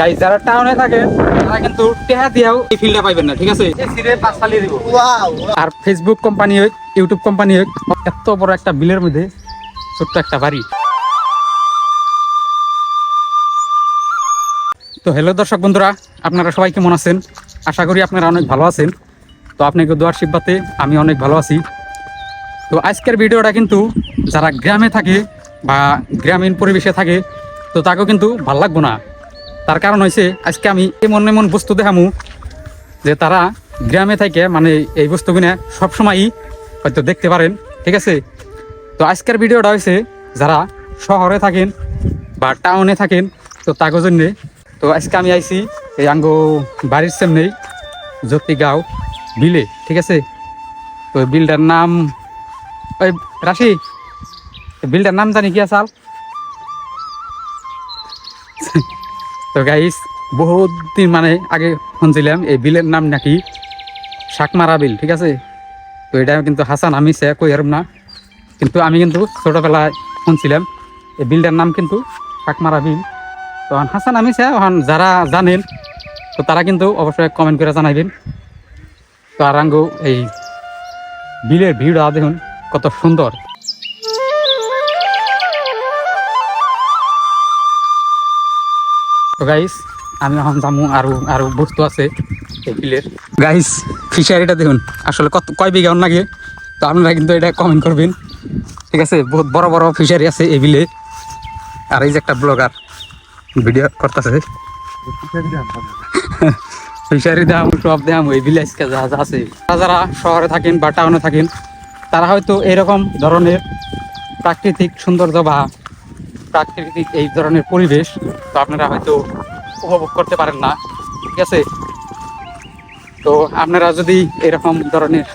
Guys যারা টাউনে থাকে তারা কিন্তু টেহা দিয়েও এই ফিল্ডটা পাইবেন না, ঠিক আছে? সিরে পাঁচ ফালিয়ে দিব। আর ফেসবুক কোম্পানি হোক, ইউটিউব কোম্পানি হোক, এত বড় একটা বিলের মধ্যে ছোট্ট একটা বাড়ি। তো হ্যালো দর্শক বন্ধুরা, আপনারা সবাই কেমন আছেন? আশা করি আপনারা অনেক ভালো আছেন। তো আপনাকে দোয়ার সিব্বাতে আমি অনেক ভালো আছি। তো আজকের ভিডিওটা কিন্তু যারা গ্রামে থাকে বা গ্রামীণ পরিবেশে থাকে তো তাকেও কিন্তু ভাল লাগবো না। তার কারণ হয়েছে আজকে আমি এমন এমন বস্তু দেখামু যে তারা গ্রামে থাকে মানে এই বস্তুগুলো সবসময়ই হয়তো দেখতে পারেন, ঠিক আছে? তো আজকের ভিডিওটা হয়েছে যারা শহরে থাকেন বা টাউনে থাকেন তো তাকে জন্যে। তো আজকে আমি আইছি এই আঙ্গ বাড়ির সামনেই জ্যোতিগাঁও বিলে, ঠিক আছে? তো বিলটার নাম ওই রাশি, বিলটার নাম জানি কি আসাল। তো গাইস বহুত দিন মানে আগে শুনছিলাম এই বিলের নাম নাকি শাকমারা বিল, ঠিক আছে? তো এটা কিন্তু হাসান আমি সে কই আর না, কিন্তু আমি কিন্তু ছোটবেলায় শুনছিলাম এই বিলটার নাম কিন্তু শাকমারা বিল। তো হাসান আমি সে যারা জানেন তো তারা কিন্তু অবশ্যই কমেন্ট করে জানাইবেন। তো আর আঙ্গু এই বিলের ভিউটা দেখুন কত সুন্দর। তো গাইস আমি এখন যাবো আরো বস্তু আছে এই বিলের। গাইস ফিশারিটা দেখুন আসলে কয় বিঘা লাগে, তো আপনারা কিন্তু এটা কমেন্ট করবেন, ঠিক আছে? বহুত বড় বড় ফিশারি আছে এই বিলে। আর এই যে একটা ব্লগার ভিডিও করতেছে ফিশারি দাম সব দাম এই বিলে যা যা আছে। যারা শহরে থাকেন বা টাউনে থাকেন তারা হয়তো এরকম ধরনের প্রাকৃতিক সৌন্দর্য বা প্রাকৃতিক এই ধরনের পরিবেশ তো আপনারা হয়তো উপভোগ করতে পারেন না, ঠিক আছে? তো আপনারা যদি এরকম ধরনের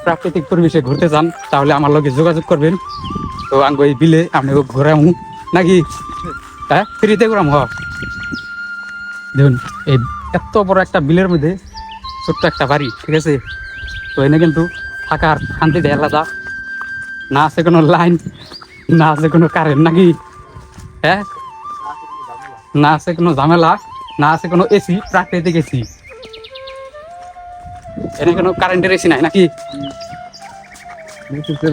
প্রাকৃতিক পরিবেশে ঘুরতে যান তাহলে আমার লগে যোগাযোগ করবেন। তো আঙ্গ এই বিলে আপনি ঘোরামু নাকি, হ্যাঁ ফ্রিতে ঘোরাম। দেখুন এই এত বড় একটা বিলের মধ্যে ছোট্ট একটা বাড়ি, ঠিক আছে? তো এনে কিন্তু থাকার শান্তিটা আলাদা, না আছে কোনো লাইন, না আছে কোনো কারেন্ট নাকি, হ্যাঁ না আছে কোনো ঝামেলা, না আছে কোনো এসি, প্রাকৃতিক এসি। এনে কোনো কারেন্টের এসি নাই নাকি,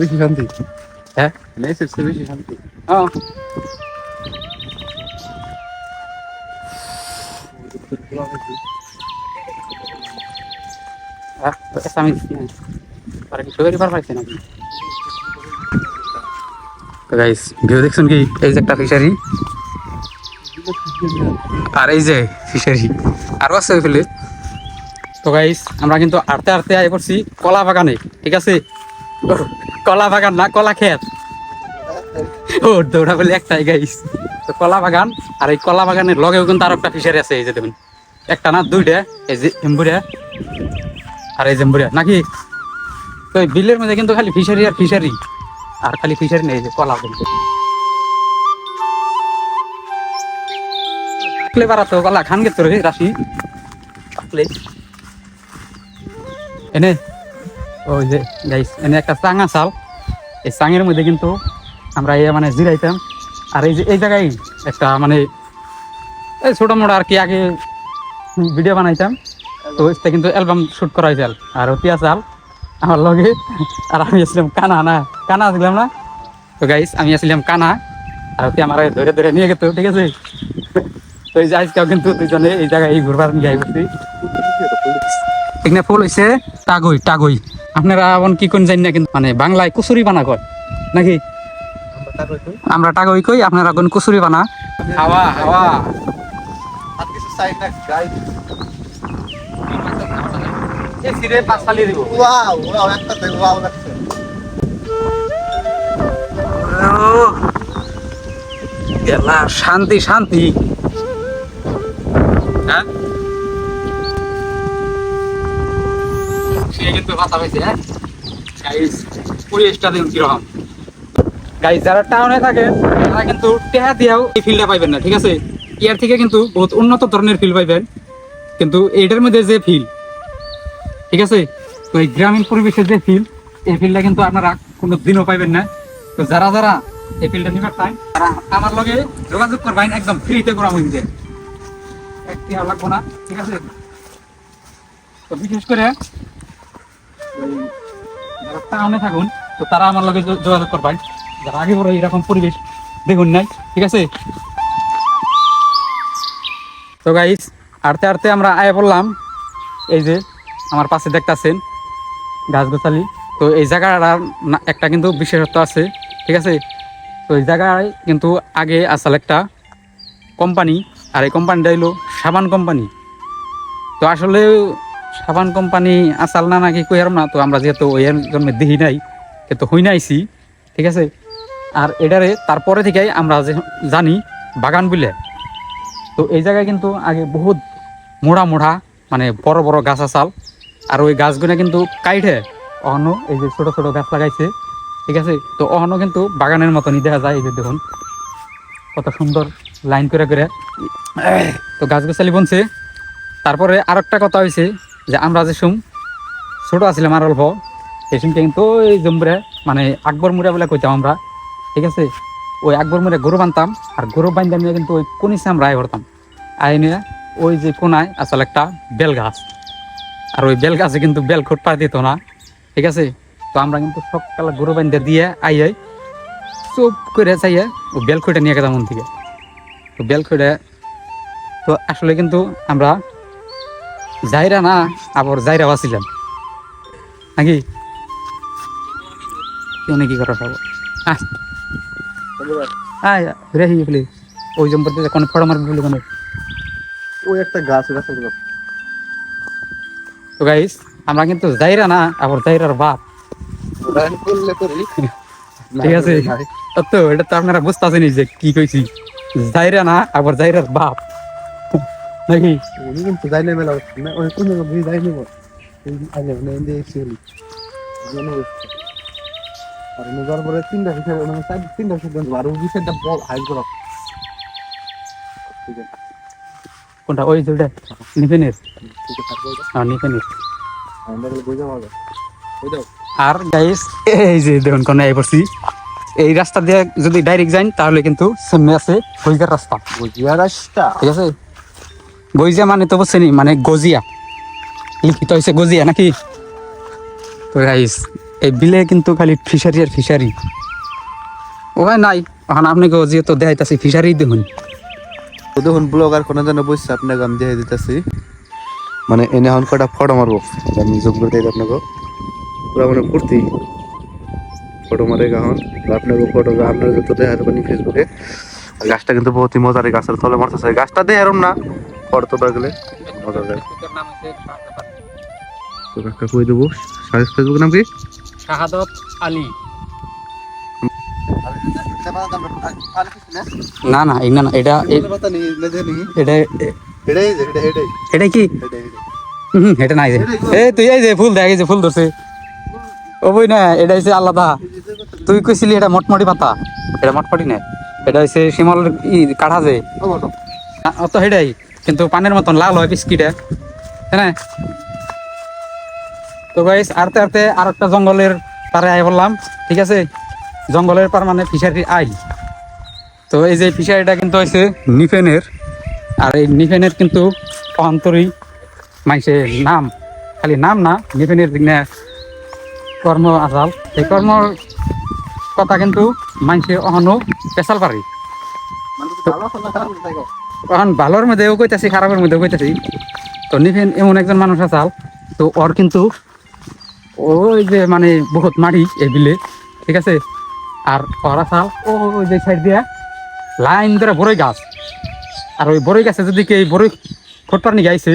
বেশি শান্তি। হ্যাঁ বেশি শান্তি। আমি নাকি গাইস ভিউ দেখছেন কি? এই যে একটা ফিশারি আর এই যে ফিশারি আরো আছে ওইখানে। তো গাইস আমরা কিন্তু আড়তে আড়তে আয় করছি কলা বাগানে, ঠিক আছে? কলা বাগান না কলা ক্ষেত, ও দৌড়া বলে একটাই গাইস। তো কলা বাগান, আর এই কলা বাগানের লগেও কিন্তু আরো একটা ফিশারি আছে। এই যে দেখুন একটা না দুইটা, এই যে এম্বুরিয়া আর এই জেম্বুরিয়া নাকি। তো এই বিলের মধ্যে কিন্তু খালি ফিশারি আর ফিশারি, আর খালি ফিশারি নেই, যে কলা কিন্তু বাড়াতো কলা খান গেত রে রাশি এনে। ওই যে গাইস এনে একটা চাঙা চাল, এই চাঙের মধ্যে কিন্তু আমরা মানে জিরাইতাম। আর এই যে এই জায়গায় একটা মানে এই ছোট মোটো আর কি আগে ভিডিও বানাইতাম, তো এটা কিন্তু অ্যালবাম শুট করা হয়েছিল। আর তিয়া চাল আমার লগে, আর আমি আসলাম কানা, না কানা আসলাম না। তো গাইস আমি আসলাম কানা, আর আমার ধরে ধরে নিয়ে গেত, ঠিক আছে? তো এই যে আজকেও কিন্তু দুজনে এই জায়গায় এই ঘুরবার নিয়ে আইছি। এখানে ফুল হয়েছে টাগই, টাগই আপনারা এখন কি কোন জানি না, কিন্তু মানে বাংলায় কুচুরি বানা কয় নাকি, আমরা টাগই কই, আপনারা কোন কুচুরি বানা। হাওয়া হাওয়া শান্তি শান্তি, হ্যাঁ সে কিন্তু কথা হয়েছে। হ্যাঁ গাইস পরিবেশটা দেখুন কিরকম। গাইস যারা টাউনে থাকে তারা কিন্তু টেহা দিয়েও এই ফিল্ডটা পাইবেন না, ঠিক আছে? এর থেকে কিন্তু বহুত উন্নত ধরনের ফিল পাইবেন, কিন্তু এইটার মধ্যে যে ফিল, ঠিক আছে? তো এই গ্রামীণ পরিবেশের যে ফিল, এই ফিলটা কিন্তু আপনারা কোনো দিনও পাইবেন না। তো যারা যারা এই ফিলটা নিবার চান তারা আমার লগে যোগাযোগ করবেন, একদম ফ্রিতে করা হয়ে যায়। একটি আর লাগবো না, ঠিক আছে? তো বিশেষ করে ওই যারা টাউনে থাকুন, তো তারা আমার লগে যোগাযোগ করবেন, যারা আগে বড় এরকম পরিবেশ দেখুন নাই, ঠিক আছে? তো গাইস, আরতে আরতে আমরা আয় বললাম এই যে আমার পাশে দেখতেছেন গাছগাছালি। তো এই জায়গাটার একটা কিন্তু বিশেষত্ব আছে, ঠিক আছে? তো এই জায়গায় কিন্তু আগে আসলে একটা কোম্পানি, আর এই কোম্পানিটা হইলো সাবান কোম্পানি। তো আসলে সাবান কোম্পানি আসাল না নাকি কই না, তো আমরা যেহেতু ওই জন্য দেখি নাই, কিন্তু হই নাইছি, ঠিক আছে? আর এটারে তারপরে থেকেই আমরা যে জানি বাগান বলে। তো এই জায়গায় কিন্তু আগে বহুত মোড়া মোড়া মানে বড় বড় গাছ আসাল, আর ওই গাছগুলো কিন্তু কাইটে অহনো এই যে ছোট ছোট গাছ লাগাইছে, ঠিক আছে? তো অহনো কিন্তু বাগানের মতনই দেখা যায়। এই যে দেখুন কত সুন্দর লাইন করে করে তো গাছগাছালি বনছে। তারপরে আর একটা কথা হয়েছে যে আমরা যে ছোট আছিলাম আর অল্প, এই সময় কিন্তু ওই জম্বুরে মানে আকবর মুড়া বলে কইতাম আমরা, ঠিক আছে? ওই আকবর মুড়ে গরু বানতাম, আর গরু বান্ধা নিয়ে কিন্তু ওই কোনিসে আমরা আয় করতাম। আয় নিয়ে ওই যে কোনায় আসলে একটা বেল গাছ, আর ওই বেল গাছে কিন্তু বেল খুঁট পা দিত না, ঠিক আছে? তো আমরা কিন্তু সকালে গরু বান্ধা দিয়ে আই চুপ করে চাইয়া ও বেল খুঁটে নিয়ে গেতাম মন থেকে। তো বেল খুঁটে তো আসলে কিন্তু আমরা যাইরা না আবার যাইরা বাঁচিলাম নাকি কি করা সব রেহি বলে ওই জম্পর কোনো ফটো মারবি বলে কোনো ওই একটা গাছ গাছ। তো গাইস আমরা কিন্তু যাইরা না আবার যাইরার বাপ, ঠিক আছে? তো এটা তো আপনারা বুঝতেছেন যে কি কইছি, যাইরা না আবার যাইরার বাপ নাকি? উনি কিন্তু যাইলে মেলা না ওই কোন জায়গা যাই নেব এই আইলে না এন্ডে এক্সিলি জানো। আর নজর পরে তিনটা হিসাবে মানে তিনটা হিসাবে আর ওই বিষয়টা বল হাই করো, ঠিক আছে? কোনটা ওই যেটা নিফেনের? ঠিক আছে থাকবে এটা হ্যাঁ নিফেনের। আমরা বলে বুঝা হবে ওই দাও। আর গাইস এই যে দেখুন কোন এই পড়ছি, এই রাস্তা দিয়ে যদি ডাইরেক্ট যাই তাহলে কিন্তু সামনে আছে গইজার রাস্তা। বুঝিয়া রাস্তা, ঠিক আছে? গইজিয়া মানে তো বুঝছেনি, মানে গজিয়া লিখিত হয়েছে গজিয়া নাকি? তো গাইস এই বিলে কিন্তু খালি ফিশারি আর ফিশারি। ও ভাই নাই এখন আপনি গজিয়া তো দেখাইতাছি ফিশারি দেখুন। তো দেখুন ব্লগার কোন জানা বসছে আপনাকে আমি দেখে দিতেছি, মানে এনে এখন কটা ফটো মারবো আমি যোগ করে দিই আপনাকে পুরো মানে ফুর্তি ফটো মারে এখন আপনাকে ফটো আপনার যত দেখা যাবে ফেসবুকে। গাছটা কিন্তু বহুতই মজার, গাছের তলে মারতেছে গাছটা দিয়ে এরম না ফটো তোলা গেলে মজা যায়। তো একটা কই দেবো ফেসবুক নাম কি? শাহাদত আলী। না না এই না না এটা এটা এটা কি? এটা নাই এ তুই এই যে ফুল দেখ, এই যে ফুল ধরছে ও বই না, এটা হচ্ছে আলাদা। তুই কইছিলি এটা মটমটি পাতা, এটা মটমটি না, এটা হচ্ছে শিমল কাঠা যে তো সেটাই, কিন্তু পানের মতন লাল হয় বিস্কিটে, হ্যাঁ। তো গাইস আরতে আরতে আর একটা জঙ্গলের পারে আই বললাম, ঠিক আছে? জঙ্গলের পার মানে ফিশারি আই। তো এই যে ফিশারিটা কিন্তু হয়েছে নিফেনের, আর এই নিফেনের কিন্তু অন্তরী মাইসের নাম, খালি নাম না, নিফেনের দিনে কর্ম আসাল, এই কর্মর কথা কিন্তু মাইসে অহনো পেশাল পারি। এখন ভালোর মধ্যেও কইতাছি খারাপের মধ্যেও কইতাছি। তো নিফেন এমন একজন মানুষ আসাল, তো ওর কিন্তু ওই যে মানে বহুত মাটি এই বিলে, ঠিক আছে? আর ওর আসাল ওই যে সাইড দিয়ে লাইন করে বড়ই গাছ, আর ওই বড়ই গাছে যদি কে বড়ই ফোটপার নিয়ে গাইছে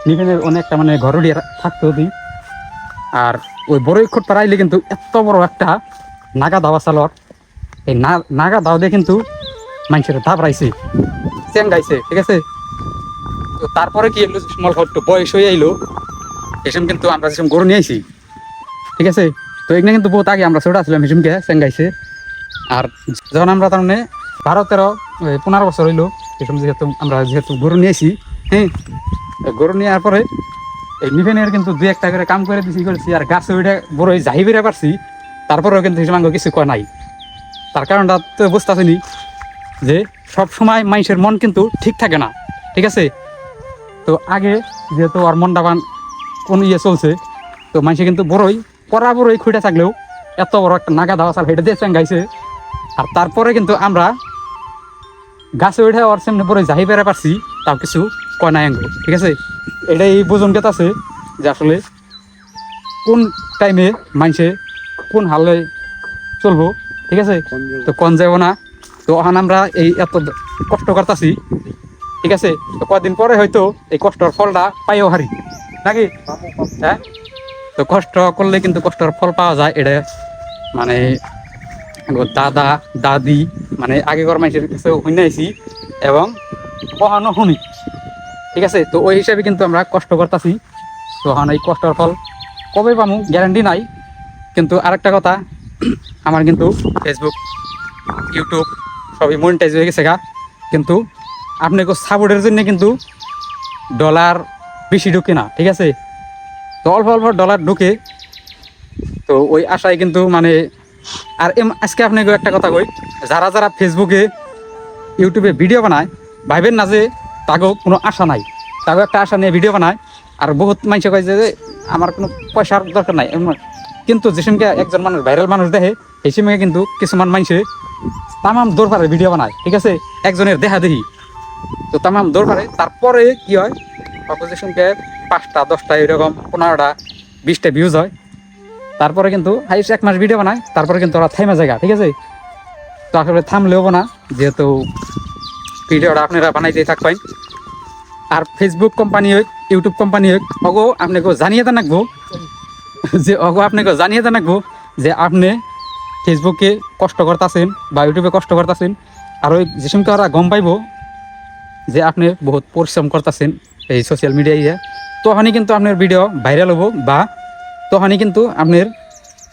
নিফেনের অনেকটা মানে ঘর দিয়ে থাকতো যদি। আর ওই বড়ই খোটপার আইলে কিন্তু এত বড় একটা নাগা দাওয়া চালর, এই নাগা দাও দিয়ে কিন্তু মানুষের দাবড়াইছে চেঙ্গাইছে, ঠিক আছে? তো তারপরে কি এলো মল একটু বয়স হয়ে আইলো, এসম কিন্তু আমরা যেসম গরু নিয়ে আইছি, ঠিক আছে? তো এখানে কিন্তু বহুত আগে আমরা ছোট আসলাম এসমকে চেঙ্গাইছে। আর যখন আমরা তার মানে 12-13-15 বছর হইলো এসম যেহেতু গরু নিয়েছি, হ্যাঁ, গরু নেওয়ার পরে এই নিফেনের কিন্তু দুই একটা করে কাম করে দিছি করেছি, আর গাছে ওইটা বড় যাই বেড়ে পারছি, তারপরেও কিন্তু হিসেবে কিছু কয় নাই। তার কারণটা তো বুঝতেছি নি যে সব সময় মানুষের মন কিন্তু ঠিক থাকে না, ঠিক আছে? তো আগে যেহেতু আর মন্ডাবান কোন চলছে, তো মানুষে কিন্তু বড়ই বড়ই খুঁটে থাকলেও এত বড় একটা নাগা দাওয়া চাল হেঁটে দিয়ে গাইছে। আর তারপরে কিন্তু আমরা গাছে উঠে ওর সামনে পরে যাই বেড়া পারছি, তাও কিছু কয় নাই আঙ্গো, ঠিক আছে। এটাই বোঝন গেত আছে যে আসলে কোন টাইমে মানুষে কোন হালে চলবো, ঠিক আছে। তো কোন যাবো না, তো ওখানে আমরা এই এত কষ্ট করতেছি, ঠিক আছে। তো কয়েকদিন পরে হয়তো এই কষ্টর ফলটা পাইও হারি নাকি, হ্যাঁ। তো কষ্ট করলে কিন্তু কষ্টর ফল পাওয়া যায়, এটা মানে দাদা দাদি মানে আগেকার মানুষের কাছে শুনাইছি এবং কখনো শুনি, ঠিক আছে। তো ওই হিসাবে কিন্তু আমরা কষ্ট করতেছি। তো এখন এই কষ্টর ফল কবে পামু গ্যারান্টি নাই। কিন্তু আরেকটা কথা, আমার কিন্তু ফেসবুক ইউটিউব সবই মনিটাইজ হয়ে গেছে গা, কিন্তু আপনাকে সাপোর্টের জন্য কিন্তু ডলার বেশি ঢুকে না, ঠিক আছে। তো অল্প অল্প ডলার ঢুকে, তো ওই আশায় কিন্তু মানে আর আজকে আপনাকে একটা কথা কই, যারা যারা ফেসবুকে ইউটিউবে ভিডিও বানায় ভাইবেন না যে তাকেও কোনো আশা নাই, তাকেও একটা আশা নিয়ে ভিডিও বানায়। আর বহুত মানুষ কয় যে আমার কোনো পয়সার দরকার নাই, কিন্তু যে সঙ্গে একজন মানুষ ভাইরাল মানুষ দেখে এই সময় কিন্তু কিছুমান মানুষে তামাম দৌড় ভিডিও বানায়, ঠিক আছে, একজনের দেখা দেখি। তো তামাম দৌড় তারপরে কি হয়, অপোজিশনকে 5টা 10টা এরকম 15টা 20টা ভিউজ হয়। তারপরে কিন্তু হাইস্ট 1 মাস ভিডিও বানায়, তারপরে কিন্তু ওরা থাইমা জায়গা, ঠিক আছে। তো আসলে থামলেও না, যেহেতু ভিডিওটা আপনারা বানাইতেই থাকবেন। আর ফেসবুক কোম্পানি হোক ইউটিউব কোম্পানি হোক, অগো আপনাকে জানিয়ে দেন রাখবো যে আপনাকে জানিয়ে দেন রাখবো যে আপনি ফেসবুকে কষ্ট করতেছেন বা ইউটিউবে কষ্ট করতেছেন। আর ওই যে সময় ওরা গম পাইব যে আপনি বহুত পরিশ্রম করতেছেন এই সোশ্যাল মিডিয়ায়, তখনই কিন্তু আপনার ভিডিও ভাইরাল হবো বা তখনই কিন্তু আপনার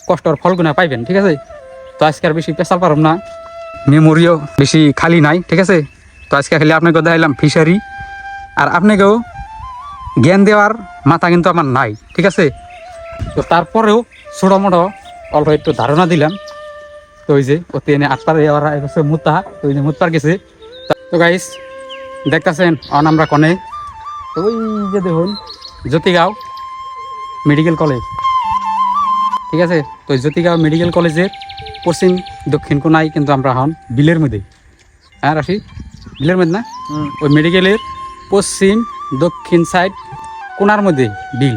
কষ্টর ফলগুনা পাইবেন, ঠিক আছে। তো আজকে আর বেশি পেশাল পারব না, মেমোরিও বেশি খালি নাই, ঠিক আছে। তো আজকে খালি আপনাকে দেখাইলাম ফিশারি, আর আপনাকেও জ্ঞান দেওয়ার মাথা কিন্তু আমার নাই, ঠিক আছে। তো তারপরেও ছোটো মোটো অল্প একটু ধারণা দিলাম। তো ওই যে ওতে এনে 8 পারে ওরা এসে মুতা, তো ওই যে মুতপার গেছে। তো গাইস দেখতেছেন অন আমরা কনে, তো ওই যে দেখুন জ্যোতিগাঁও মেডিকেল কলেজ, ঠিক আছে। তো জ্যোতিগাঁও মেডিকেল কলেজের পশ্চিম দক্ষিণ কোনায় কিন্তু আমরা এখন বিলের মধ্যে, হ্যাঁ রাশি বিলের মধ্যে না, ওই মেডিকেলের পশ্চিম দক্ষিণ সাইড কোনার মধ্যে বিল,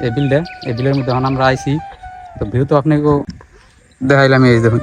এই বিলটা, এই বিলের মধ্যে এখন আমরা আইছি। তো ভিউ তো আপনাকেও দেখাইলাম, এই দেখুন।